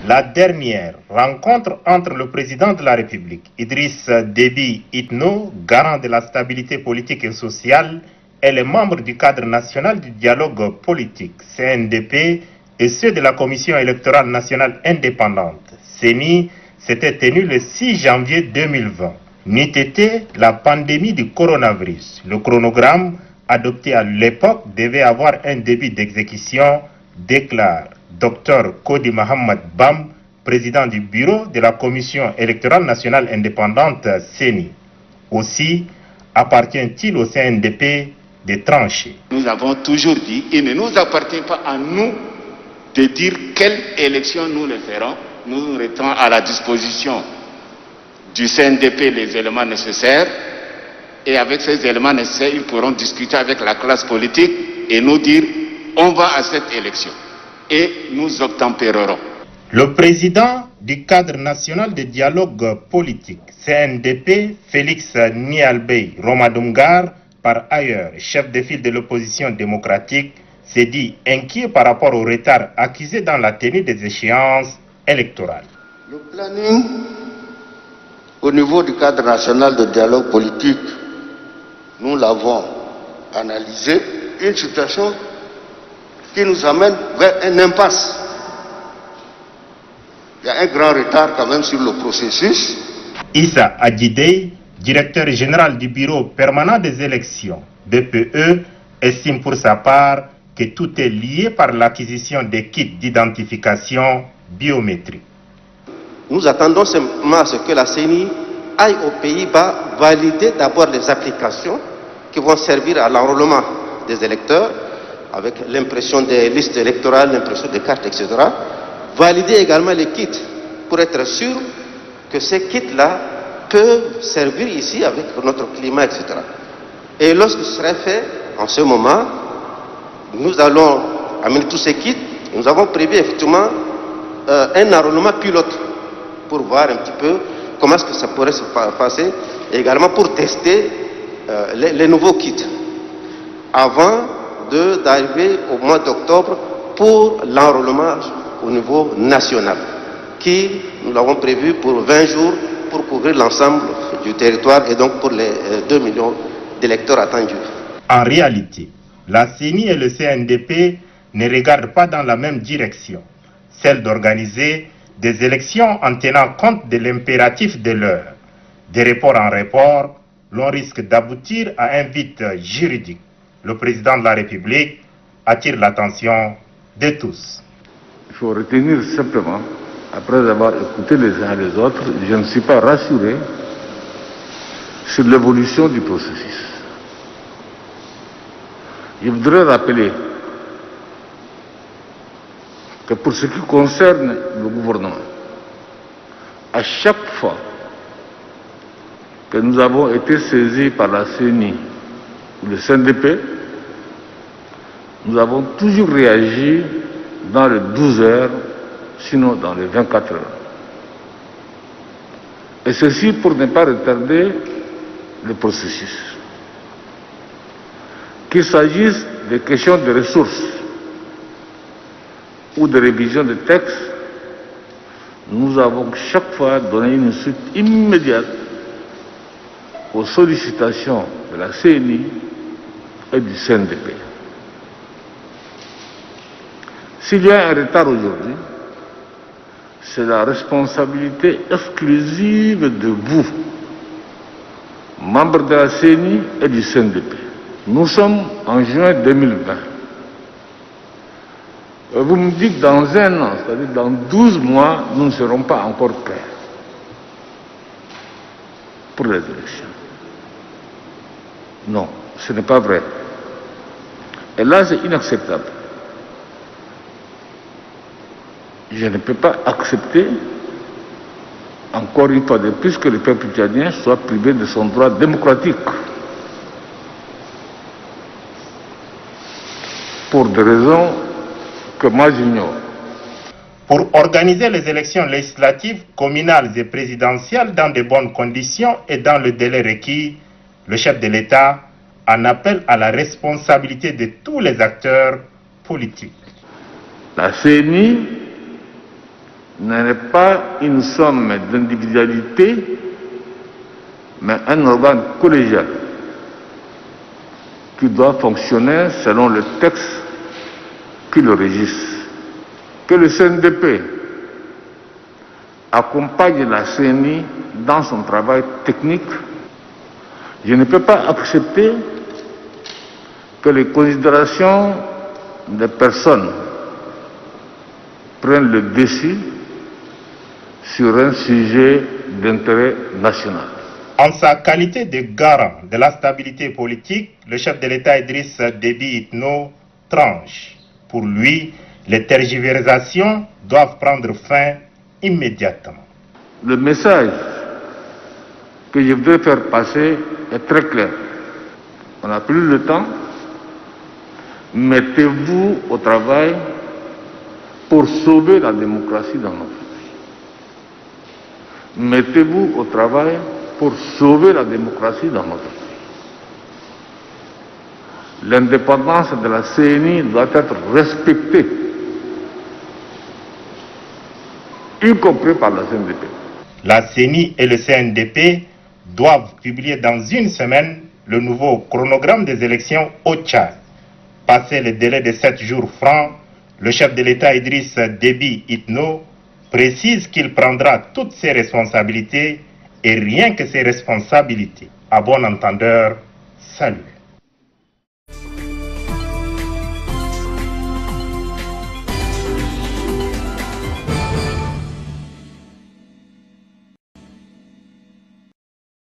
La dernière rencontre entre le président de la République, Idriss Déby Itno, garant de la stabilité politique et sociale, et les membres du cadre national du dialogue politique, CNDP, et ceux de la Commission électorale nationale indépendante, CENI, s'était tenu le 6 janvier 2020. N'eût été la pandémie du coronavirus. Le chronogramme adopté à l'époque devait avoir un début d'exécution, déclare Dr Kodi Mohamed Bam, président du bureau de la Commission électorale nationale indépendante CENI. Aussi appartient-il au CNDP de trancher. Nous avons toujours dit, il ne nous appartient pas à nous de dire quelle élection nous le ferons. Nous mettons à la disposition du CNDP les éléments nécessaires et avec ces éléments nécessaires, ils pourront discuter avec la classe politique et nous dire on va à cette élection et nous obtempérerons. Le président du cadre national de dialogue politique, CNDP, Félix Nialbey Romadungar, par ailleurs chef de file de l'opposition démocratique, s'est dit inquiet par rapport au retard accusé dans la tenue des échéances électorales. Le planning au niveau du cadre national de dialogue politique, nous l'avons analysé, une situation qui nous amène vers une impasse. Il y a un grand retard quand même sur le processus. Issa Adjidei, directeur général du bureau permanent des élections, BPE, estime pour sa part que tout est lié par l'acquisition des kits d'identification biométrique. Nous attendons simplement à ce que la CENI aille aux Pays-Bas valider d'abord les applications qui vont servir à l'enrôlement des électeurs, avec l'impression des listes électorales, l'impression des cartes, etc. Valider également les kits pour être sûr que ces kits-là peuvent servir ici avec notre climat, etc. Et lorsque ce sera fait, en ce moment, nous allons amener tous ces kits. Nous avons prévu effectivement un enrôlement pilote pour voir un petit peu comment est-ce que ça pourrait se passer, et également pour tester les nouveaux kits avant d'arriver au mois d'octobre pour l'enrôlement au niveau national, qui nous l'avons prévu pour 20 jours pour couvrir l'ensemble du territoire et donc pour les 2 millions d'électeurs attendus. En réalité, la CENI et le CNDP ne regardent pas dans la même direction, celle d'organiser des élections en tenant compte de l'impératif de l'heure. De report en report, l'on risque d'aboutir à un vide juridique. Le président de la République attire l'attention de tous. Il faut retenir simplement, après avoir écouté les uns et les autres, je ne suis pas rassuré sur l'évolution du processus. Je voudrais rappeler que pour ce qui concerne le gouvernement, à chaque fois que nous avons été saisis par la CENI ou le CNDP, nous avons toujours réagi dans les 12 heures, sinon dans les 24 heures. Et ceci pour ne pas retarder le processus. Qu'il s'agisse des questions de ressources ou de révision de textes, nous avons chaque fois donné une suite immédiate aux sollicitations de la CENI et du CNDP. S'il y a un retard aujourd'hui, c'est la responsabilité exclusive de vous, membres de la CENI et du CNDP. Nous sommes en juin 2020. Vous me dites dans un an, c'est-à-dire dans 12 mois, nous ne serons pas encore prêts pour les élections. Non, ce n'est pas vrai. Et là, c'est inacceptable. Je ne peux pas accepter, encore une fois de plus, que le peuple tchadien soit privé de son droit démocratique. Pour des raisons que moi j'ignore. Pour organiser les élections législatives, communales et présidentielles dans de bonnes conditions et dans le délai requis, le chef de l'État en appelle à la responsabilité de tous les acteurs politiques. La CENI n'est pas une somme d'individualité, mais un organe collégial qui doit fonctionner selon le texte qui le régisse. Que le CNDP accompagne la CENI dans son travail technique. Je ne peux pas accepter que les considérations des personnes prennent le dessus sur un sujet d'intérêt national. En sa qualité de garant de la stabilité politique, le chef de l'État Idriss Déby Itno tranche. Pour lui, les tergiversations doivent prendre fin immédiatement. Le message que je voudrais faire passer est très clair. On n'a plus le temps. Mettez-vous au travail pour sauver la démocratie dans notre pays. Mettez-vous au travail pour sauver la démocratie dans notre pays. L'indépendance de la CENI doit être respectée, y compris par la CNDP. La CENI et le CNDP doivent publier dans une semaine le nouveau chronogramme des élections au Tchad. Passé le délai de 7 jours francs, le chef de l'État Idriss Déby Itno précise qu'il prendra toutes ses responsabilités et rien que ses responsabilités. À bon entendeur, salut.